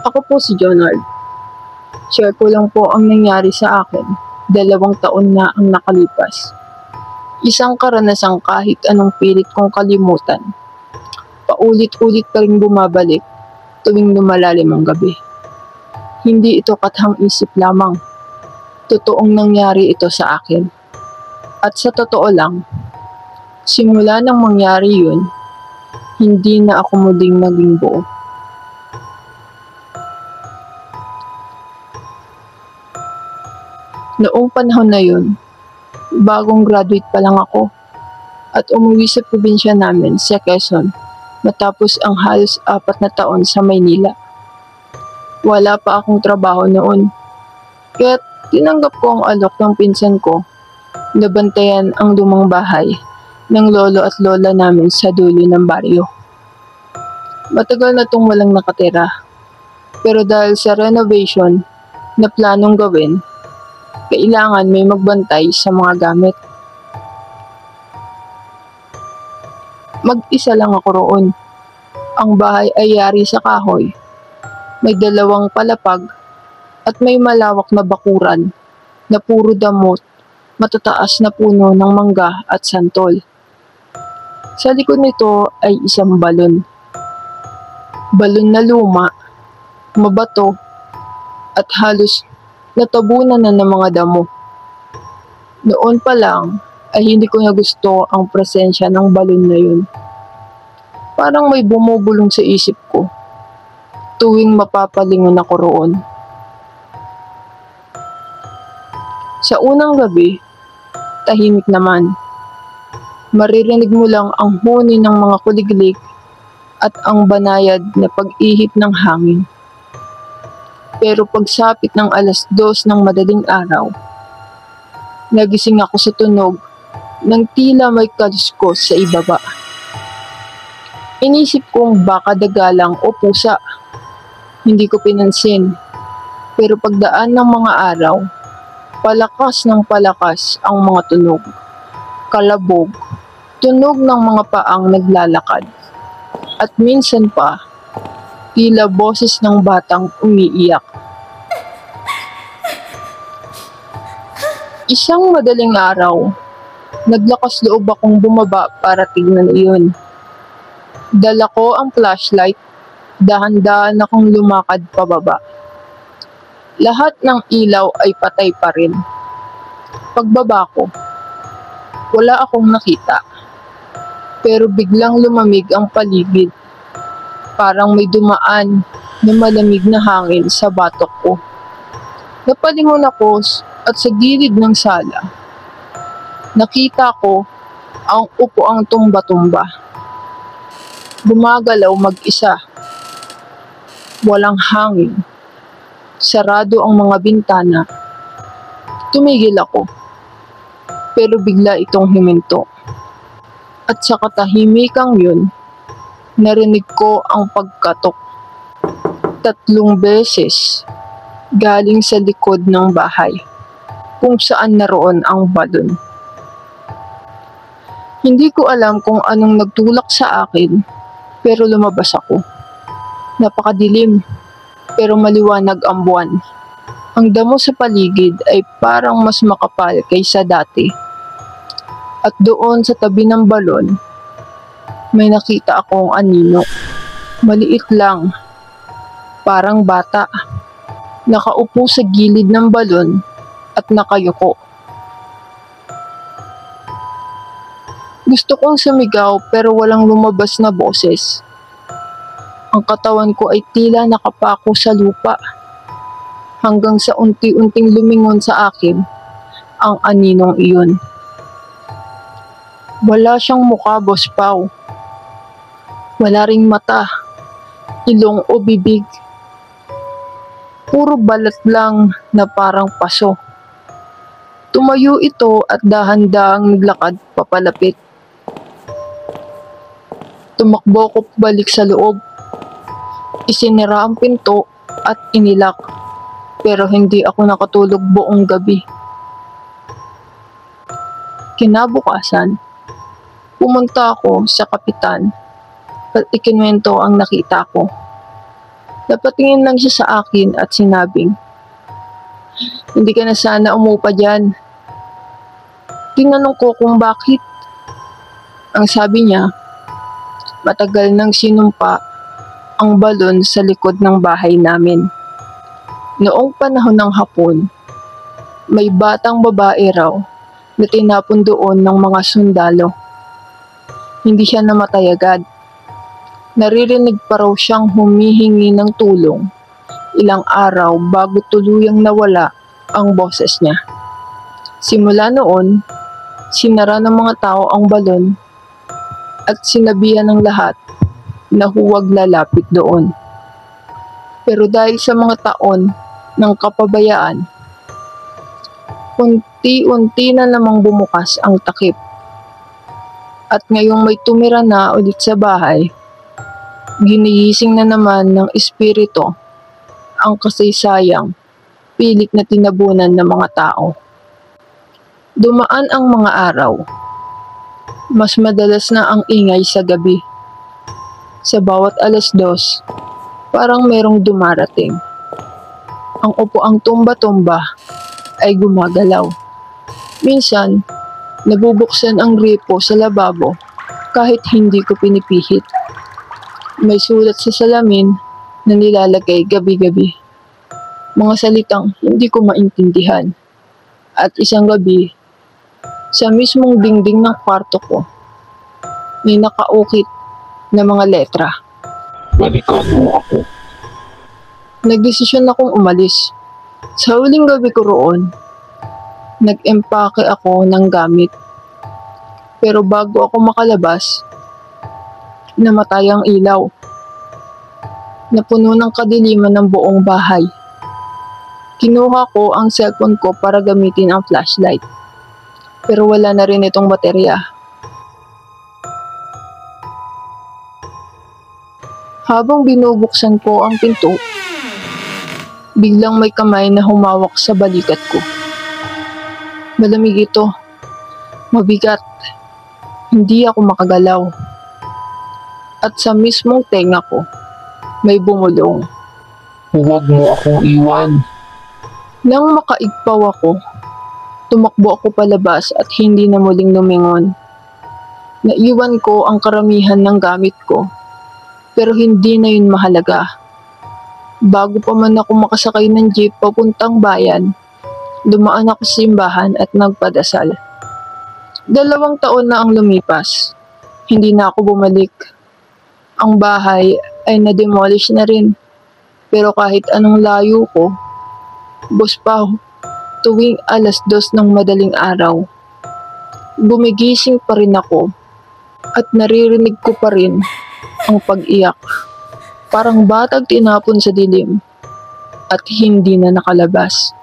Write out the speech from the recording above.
Ako po si Jonard. Share ko lang po ang nangyari sa akin. 2 taon na ang nakalipas. Isang karanasang kahit anong pilit kong kalimutan. Paulit-ulit pa rin bumabalik tuwing lumalalim ang gabi. Hindi ito kathang-isip lamang. Totoong nangyari ito sa akin. At sa totoo lang, simula nang mangyari yun, hindi na ako muling naging buo. Noong panahon na yun, bagong graduate pa lang ako at umuwi sa probinsya namin sa Quezon matapos ang halos 4 na taon sa Maynila. Wala pa akong trabaho noon, kaya tinanggap ko ang alok ng pinsan ko na bantayan ang lumang bahay ng lolo at lola namin sa dulo ng baryo. Matagal na tong walang nakatira, pero dahil sa renovation na planong gawin, kailangan may magbantay sa mga gamit. Mag-isa lang ako roon. Ang bahay ay yari sa kahoy. May 2 palapag at may malawak na bakuran na puro damot, matataas na puno ng mangga at santol. Sa likod nito ay isang balon. Balon na luma, mabato, at halos natabunan na ng mga damo. Noon pa lang ay hindi ko na gusto ang presensya ng balon na yun. Parang may bumubulong sa isip ko tuwing mapapalingon ako roon. Sa unang gabi, tahimik naman. Maririnig mo lang ang huni ng mga kuliglig at ang banayad na pag-ihip ng hangin. Pero pagsapit ng 2:00 ng madaling araw, nagising ako sa tunog ng tila may kaluskos sa ibaba. Inisip kong baka dagalang o pusa. Hindi ko pinansin. Pero pagdaan ng mga araw, palakas ng palakas ang mga tunog. Kalabog, tunog ng mga paang naglalakad. At minsan pa, tila boses ng batang umiiyak. Isang madaling araw, naglakas loob akong bumaba para tignan iyon. Dala ko ang flashlight, dahan-dahan akong lumakad pababa. Lahat ng ilaw ay patay pa rin. Pagbaba ko, wala akong nakita. Pero biglang lumamig ang paligid. Parang may dumaan na malamig na hangin sa batok ko. Napalingon ako at sa gilid ng sala, nakita ko ang upuang tumba-tumba. Gumagalaw mag-isa. Walang hangin. Sarado ang mga bintana. Tumigil ako. Pero bigla itong himinto. At sa katahimikang yun, narinig ko ang pagkatok. 3 beses galing sa likod ng bahay kung saan naroon ang balon. Hindi ko alam kung anong nagtulak sa akin, pero lumabas ako. Napakadilim, pero maliwanag ang buwan. Ang damo sa paligid ay parang mas makapal kaysa dati. At doon sa tabi ng balon, may nakita akong anino. Maliit lang, parang bata. Nakaupo sa gilid ng balon at nakayuko. Gusto kong sumigaw pero walang lumabas na boses. Ang katawan ko ay tila nakapako sa lupa. Hanggang sa unti-unting lumingon sa akin ang aninong iyon. Wala siyang mukha, Boss Pao. Wala ring mata, ilong o bibig. Puro balat lang na parang paso. Tumayo ito at dahan-dahang naglakad papalapit. Tumakbo ko balik sa loob. Isinira ang pinto at inilak. Pero hindi ako nakatulog buong gabi. Kinabukasan, pumunta ako sa kapitan at ikinuwento ang nakita ko. Napatingin lang siya sa akin at sinabing, "Hindi ka na sana umupa dyan." Tinanong ko kung bakit. Ang sabi niya, matagal nang sinumpa ang balon sa likod ng bahay namin. Noong panahon ng hapon, may batang babae raw na tinapon doon ng mga sundalo. Hindi siya namatay agad. Naririnig pa raw siyang humihingi ng tulong ilang araw bago tuluyang nawala ang boses niya. Simula noon, sinara ng mga tao ang balon at sinabihan ng lahat na huwag lalapit doon. Pero dahil sa mga taon ng kapabayaan, unti-unti na namang bumukas ang takip. At ngayong may tumira na ulit sa bahay, ginigising na naman ng espiritu ang kasaysayang pilit na tinabunan ng mga tao. Dumaan ang mga araw. Mas madalas na ang ingay sa gabi. Sa bawat 2:00, parang merong dumarating. Ang upuang tumba-tumba ay gumagalaw. Minsan, nabubuksan ang gripo sa lababo kahit hindi ko pinipihit. May sulat sa salamin na nilalagay gabi-gabi. Mga salitang hindi ko maintindihan. At isang gabi, sa mismong dingding ng kwarto ko, may nakaukit na mga letra. Balikan mo ako. Nagdesisyon akong umalis. Sa huling gabi ko roon, nag-empake ako ng gamit. Pero bago ako makalabas, namatay ang ilaw. Napuno ng kadiliman ng buong bahay. Kinuha ko ang cellphone ko para gamitin ang flashlight. Pero wala na rin itong baterya. Habang binubuksan ko ang pinto, biglang may kamay na humawak sa balikat ko. Malamig ito. Mabigat. Hindi ako makagalaw. At sa mismong tenga ko, may bumulong. Huwag mo akong iwan. Nang makaigpaw ako, tumakbo ako palabas at hindi na muling lumingon. Naiwan ko ang karamihan ng gamit ko, pero hindi na yun mahalaga. Bago pa man ako makasakay ng jeep papuntang bayan, dumaan ako sa simbahan at nagpadasal. 2 taon na ang lumipas. Hindi na ako bumalik. Ang bahay ay na-demolish na rin. Pero kahit anong layo ko, Boss Pao, tuwing 2:00 ng madaling araw, gumigising pa rin ako at naririnig ko pa rin ang pag-iyak. Parang batag tinapon sa dilim at hindi na nakalabas.